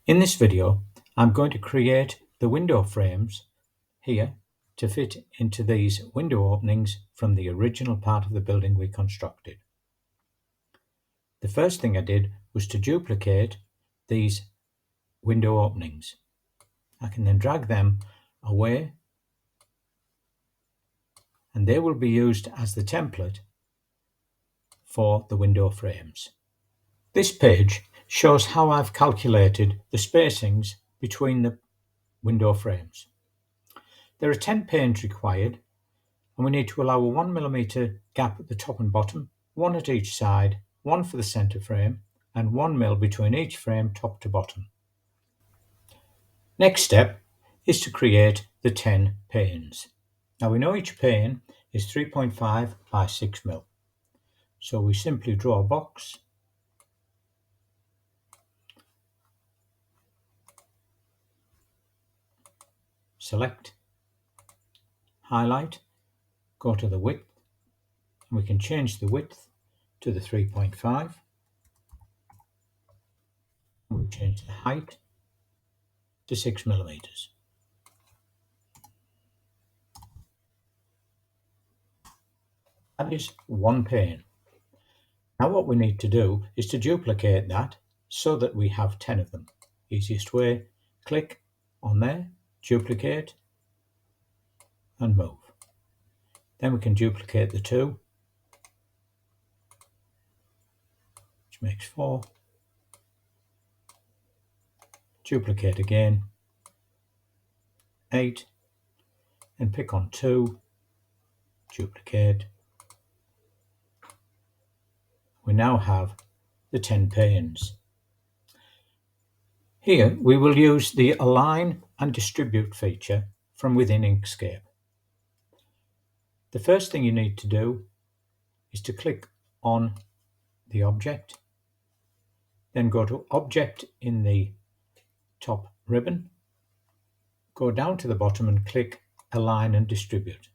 In this video, I'm going to create the window frames here to fit into these window openings from the original part of the building we constructed. The first thing I did was to duplicate these window openings. I can then drag them away and they will be used as the template for the window frames. This page shows how I've calculated the spacings between the window frames. There are 10 panes required, and we need to allow a 1mm gap at the top and bottom, one at each side, one for the centre frame, and 1 mm between each frame top to bottom. Next step is to create the 10 panes. Now we know each pane is 3.5 by 6 mm. So we simply draw a box, select, highlight, go to the width, and we can change the width to the 3.5. We change the height to 6 mm. That is one pane. Now what we need to do is to duplicate that so that we have 10 of them. Easiest way, click on there, duplicate, and move. Then we can duplicate the 2, which makes 4. Duplicate again, 8, and pick on 2, duplicate. We now have the 10 panes. Here we will use the Align and Distribute feature from within Inkscape. The first thing you need to do is to click on the object, then go to Object in the top ribbon, go down to the bottom and click Align and Distribute.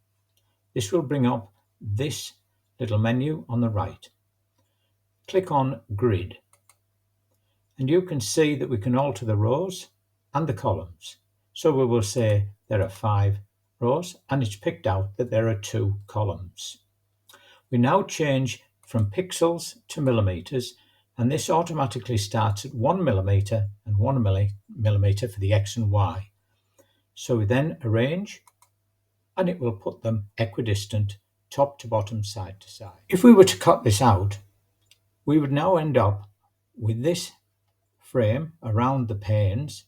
This will bring up this little menu on the right. Click on Grid, and you can see that we can alter the rows and the columns. So we will say there are 5 rows, and it's picked out that there are 2 columns. We now change from pixels to millimeters, and this automatically starts at 1 mm and 1 mm for the X and Y. So we then arrange, and it will put them equidistant, top to bottom, side to side. If we were to cut this out, we would now end up with this frame around the panes,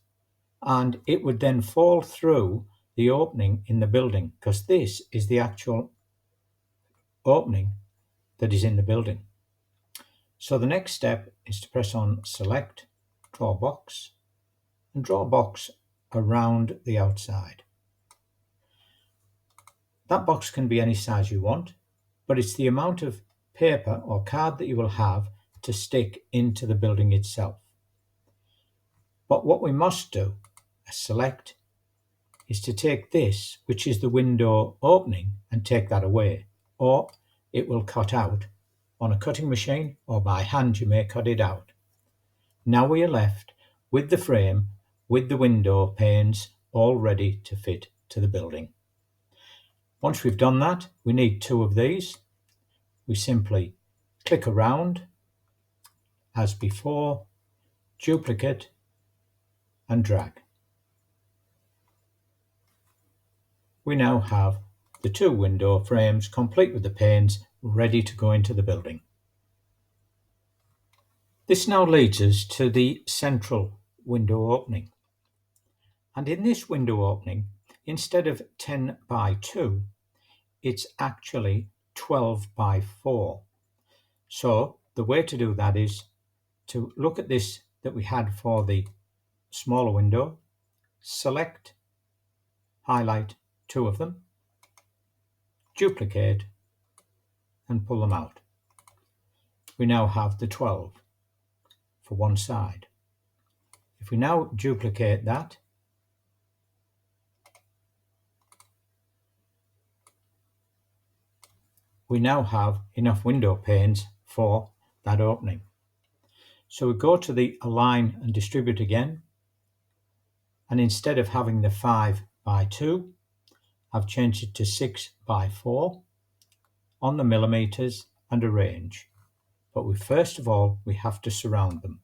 and it would then fall through the opening in the building, because this is the actual opening that is in the building. So the next step is to press on Select, draw a box, and draw a box around the outside. That box can be any size you want, but it's the amount of paper or card that you will have to stick into the building itself. But what we must do, select, is to take this, which is the window opening, and take that away, or it will cut out. On a cutting machine or by hand you may cut it out. Now we are left with the frame with the window panes all ready to fit to the building. Once we've done that, we need 2 of these. We simply click around as before, duplicate, and drag. We now have the 2 window frames complete with the panes ready to go into the building. This now leads us to the central window opening. And in this window opening, instead of 10 by 2, it's actually 12 by 4. So the way to do that is to look at this that we had for the smaller window, select, highlight 2 of them, duplicate, and pull them out. We now have the 12 for one side. If we now duplicate that, we now have enough window panes for that opening. So we go to the Align and Distribute again, and instead of having the 5 by 2, I've changed it to 6 by 4 on the millimeters and arrange. But first of all, we have to surround them.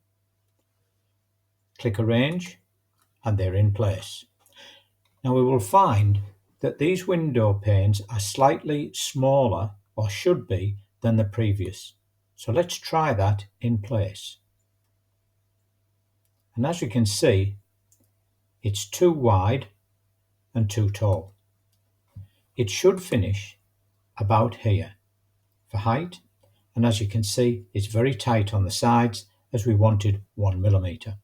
Click Arrange, and they're in place. Now we will find that these window panes are slightly smaller, or should be, than the previous. So let's try that in place. And as you can see, it's too wide and too tall. It should finish about here for height, and as you can see, it's very tight on the sides as we wanted 1 millimeter.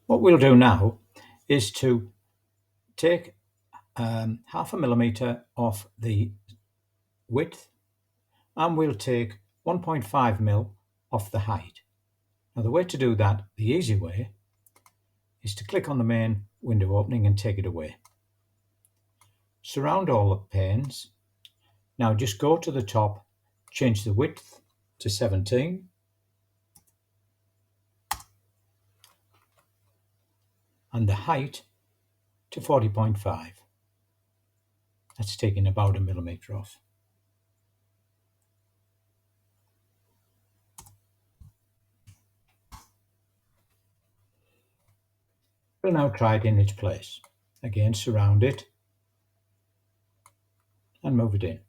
What we'll do now is to take half a millimeter off the width, and we'll take 1.5 mil off the height. Now the way to do that, the easy way, is to click on the main window opening and take it away. Surround all the panes. Now just go to the top, change the width to 17 and the height to 40.5. That's taking about a millimeter off. We'll now try it in its place. Again, surround it and move it in.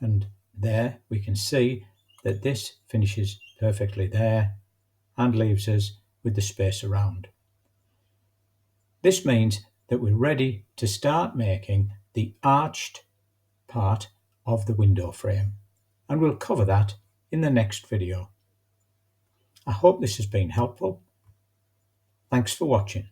And there we can see that this finishes perfectly there and leaves us with the space around. This means that we're ready to start making the arched part of the window frame, and we'll cover that in the next video. I hope this has been helpful. Thanks for watching.